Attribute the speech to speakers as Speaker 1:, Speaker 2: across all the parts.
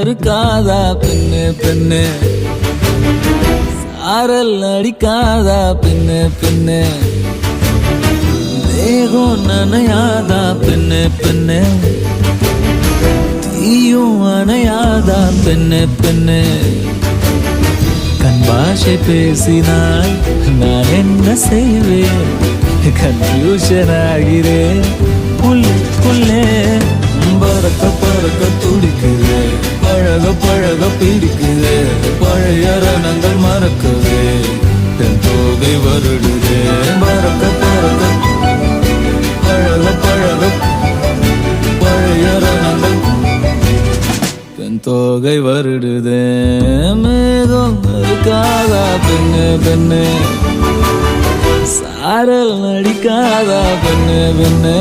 Speaker 1: இருக்காதா பெண்ணு பெண்ணு, சாரல் அடிக்காதா பெண்ணு பெண்ணு, தேகம் நனையாதா பெண்ணு பெண்ணு, தீயும் அணையாதா பெண்ணு பெண்ணு. கண் பாஷை பேசினால் நான் என்ன செய்வேன், கன்ஃபியூஷன் ஆகிறேன் உள்ளே. பறக்க பறக்க துடிக்குது, பழக பழக பிடிக்குது, பழைய ரணங்கள் மறக்குது, தென் தோகை வருடுது. பறக்க பறக்க பழக பழக பழைய ரணங்கள் தென் தோகை வருடுது. மேகம் இருக்காதா பெண்ணு பெண்ணு, சாரல் அடிக்காதா பெண்ணு பெண்ணு.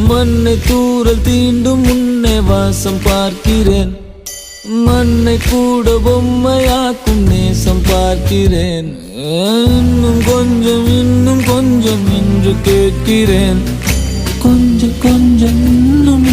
Speaker 1: மண்ணை தூரல் தீண்டும் முன்னே வாசம் பார்க்கிறேன், மண்ணை கூட பொம்மையாக்கும் நேசம் பார்க்கிறேன். இன்னும் கொஞ்சம் என்று கேட்கிறேன், கொஞ்சம் கொஞ்சம் இன்னும்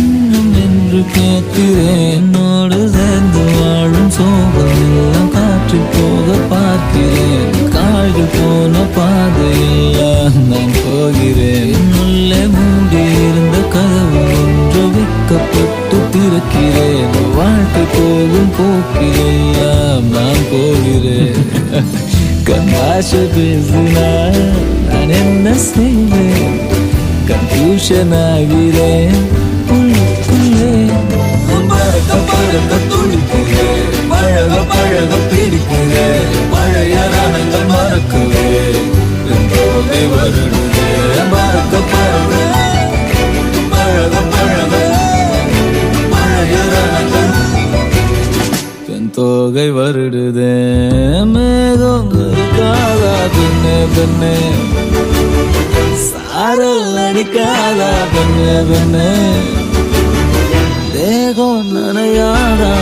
Speaker 1: என்று கேட்கிறேன். என்னோடு சேர்ந்து வாழும் சோகம் எல்லாம் காற்றில் போக பார்க்கிறேன், காய்கள் போன பாதையெல்லாம் நான் போகிறேன். உள்ளே மூடி இருந்த கதவு ஒன்று வைக்கப்பட்டு திறக்கிறேன், வாழ்க்கை போகும் போக்கிலெல்லாம் நான் போகிறேன். கண்ணாசை பேசினால் நான் என்ன செய்வேன், கன்ஃபியூஷன் ஆகிறேன் உள்ளே. பறக்க பறக்க துடிக்கிறேன், பழக பழக பிடிக்கிறேன், பழைய ரணங்கள் மறக்குவேன், தோகை வருடுதே. பறக்க பறக்க பழக பழக பழைய ரணங்கள் தன் தோகை வருடுதே. மேகம் இருக்காதா பெண்ணு பெண்ணு, சாரல் அடிக்காதா பெண்ணு பெண்ணு, தேகம் நனையாதா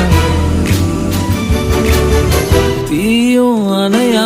Speaker 1: தீயும் அணையா